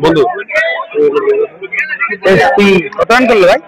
বন্ধু কত রান করলো ভাই?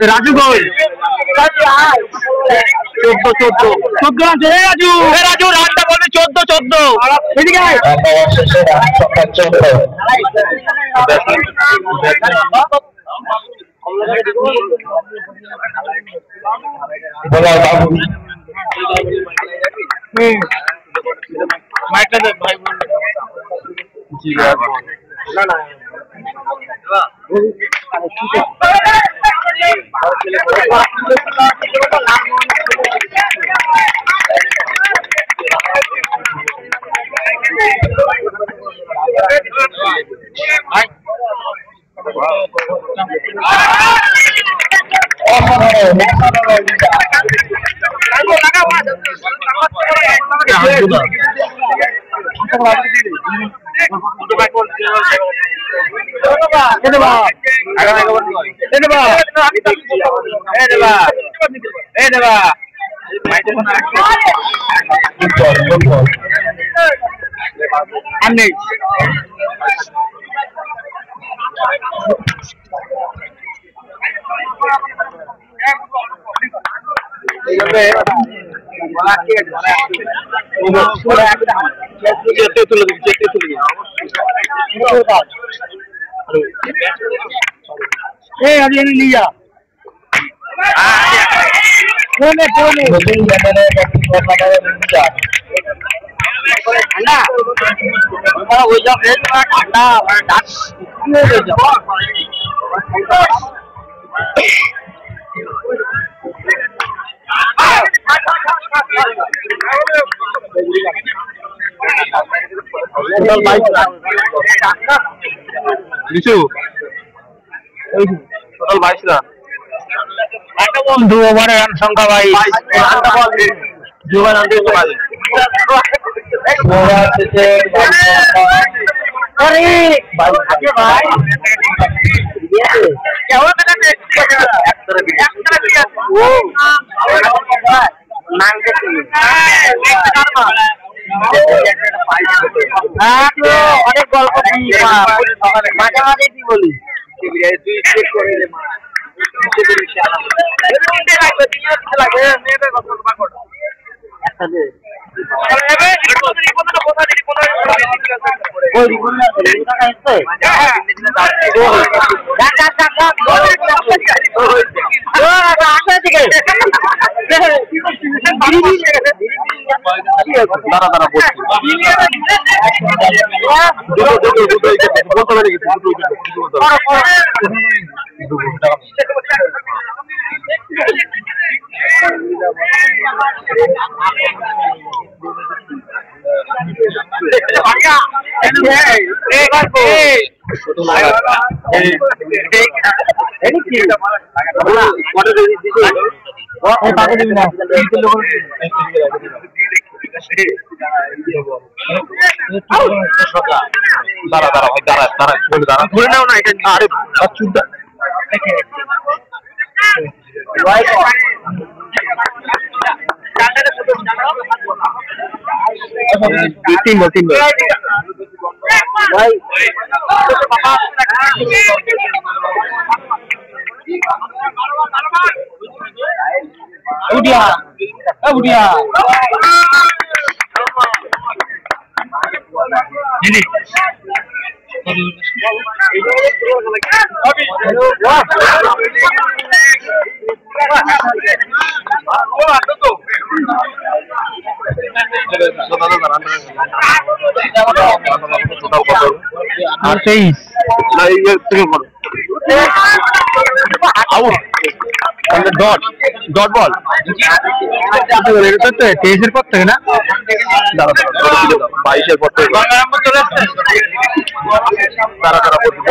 রাজু গোল 14 রাজু রাজু রানটা বলবে 14 এদিকে মাইকটা দেখ ভাই জি না না दो ओवर रन संख्या 22 गल्प माঝে মাঝে কি বলি দাঁড়া দাঁড়া ভাই দাঁড়া দাঁড়া দাঁড়া ধরে নাও না এটা আরে বাচ্চুদা তিন ভাই উঠিয়া উঠিয়া দিদি আর 23 ডট বল এটা তো 23 এর পর থেকে না 22 এর পর থেকে তারা 25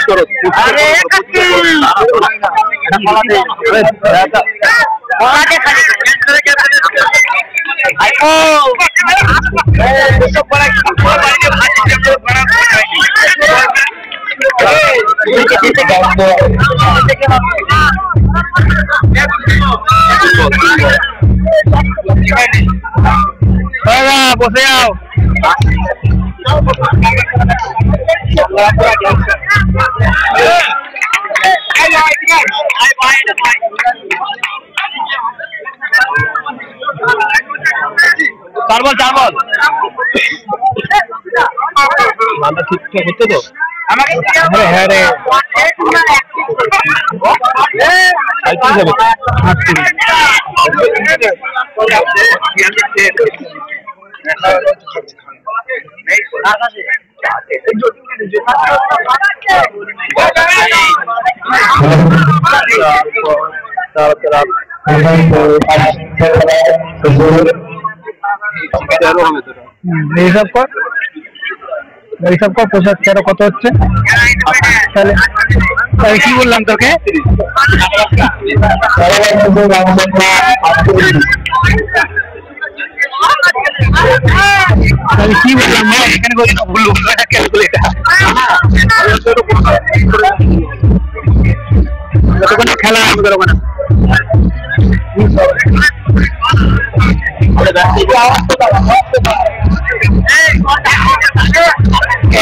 करो বসে যাও চার বল মানটা ঠিকঠাক হচ্ছে তো হ্যাঁ রে এইসব কর পোশাক 13 কত হচ্ছে তাহলে কি বললাম তোকে তাহলে কি বললাম এখানে ভুল ক্যালকুলেটার খেলা আমাদের ওখানে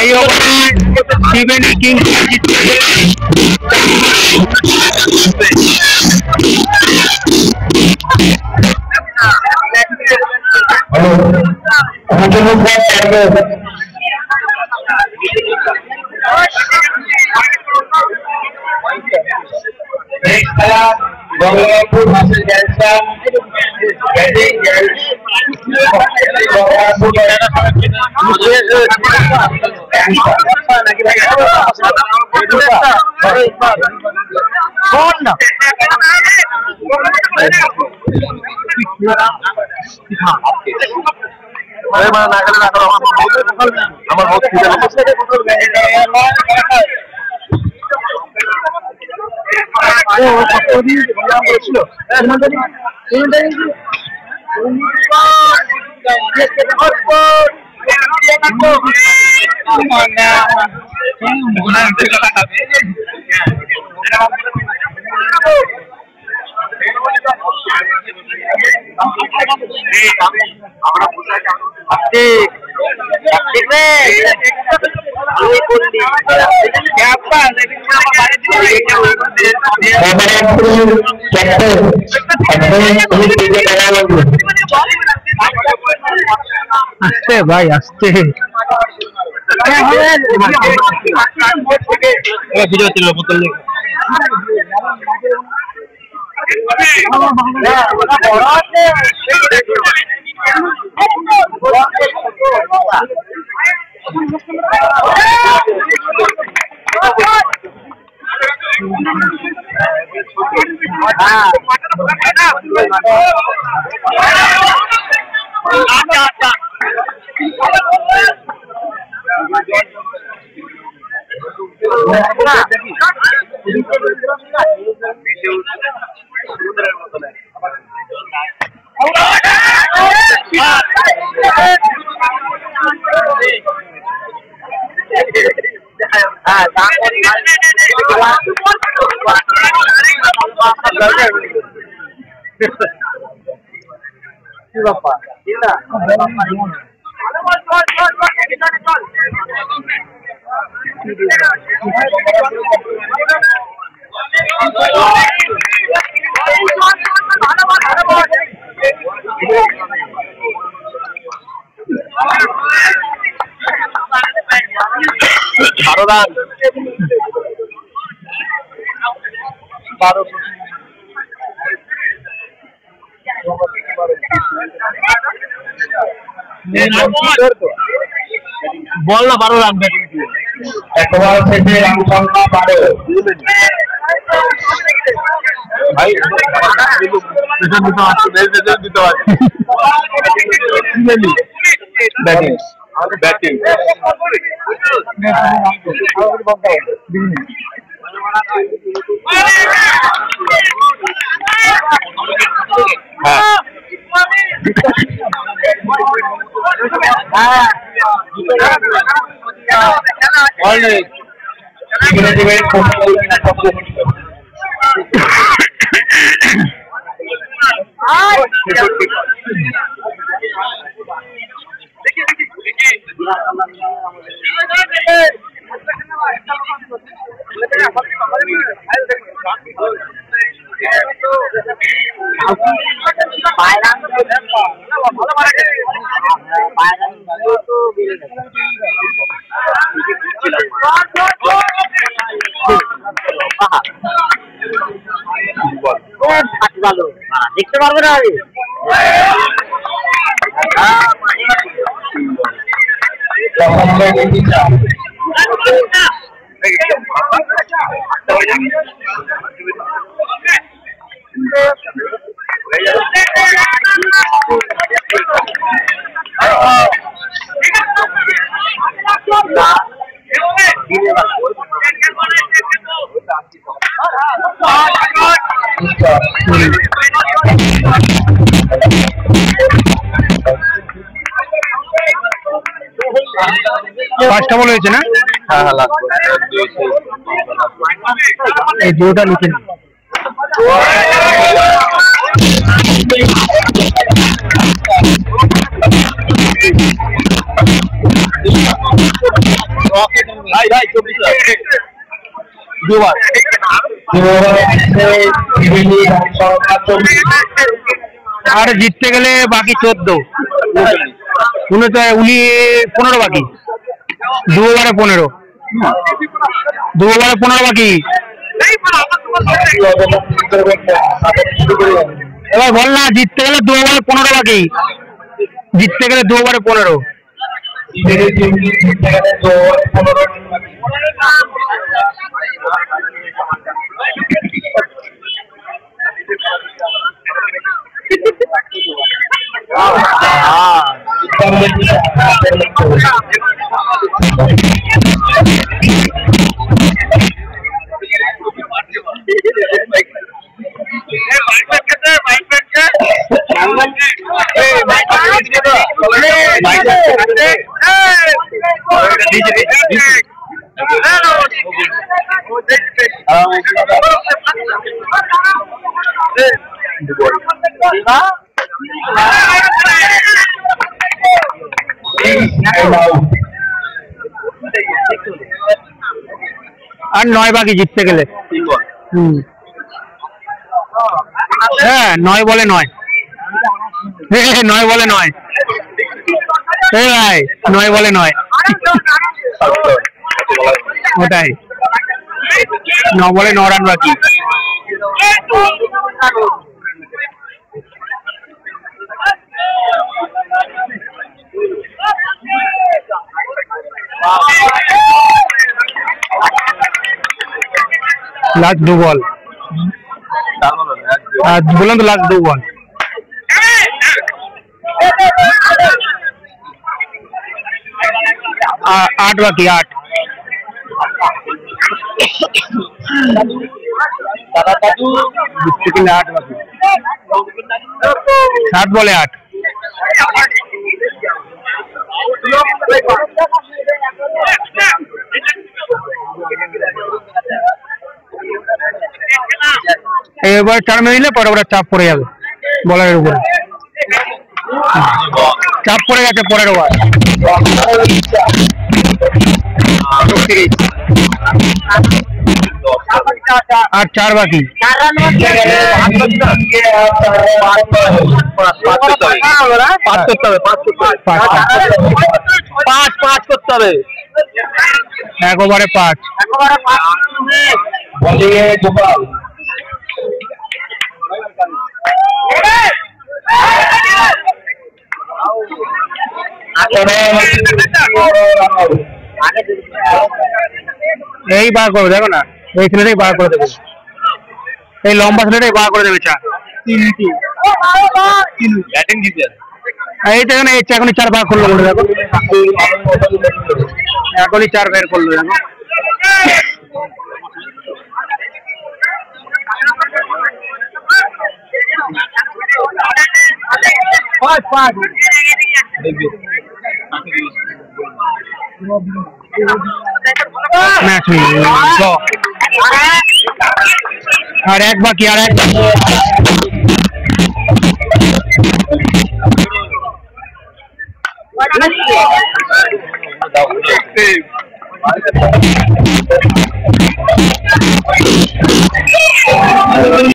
এই ওভারে কিংস আসতে ভাই আসতে বল না 12 রান ব্যাটিং একবার থেকে রান সংখ্যা 12 ভাই দিতে আছে ব্যাটিং ব্যাটিং দেখতে পারবে না পাঁচটা বল হয়েছে না? হ্যাঁ হ্যাঁ লাগবে এই দুটো লিখে নিন। ভাই ভাই 24 দুবার আর জিততে গেলে বাকি 14 উনি 15 বাকি 2 ওভারে 15 বাকি এবার বল না জিততে গেলে 2 ওভারে 15 বাকি জিততে গেলে 2 ওভারে 15 আর 9 বাকি জিততে গেলে। হ্যাঁ 9 বলে 9, 9 বলে 9, এই ভাই 9 বলে 9, ওটাই 9 বলে 9 রান বাকি। लास्ट 2 बॉल, बोला तो लास्ट 2 बॉल। 8 बाकी 8, 7 বলে 8। এবার 4 মেরে দিলে পরে ওরা চাপ পড়ে যাবে বলারের উপরে, চাপ পড়ে গেছে পরের ওভার। আর 4 বাকি। 5 করতে হবে, 5 করতে হবে, 1 ওভারে 5। এই বার করো, দেখো না এই ছেলেটাই বার করে দেবে, এই লম্বা ছেলেটাই বার করে দেবে। 4 ব্যাটিং দিতে এই দেখো না, এখনই 4 বার করলো, দেখো এখনই 4 বের করলো, দেখো। मैच और 1 बाकी, और 1 बाकी।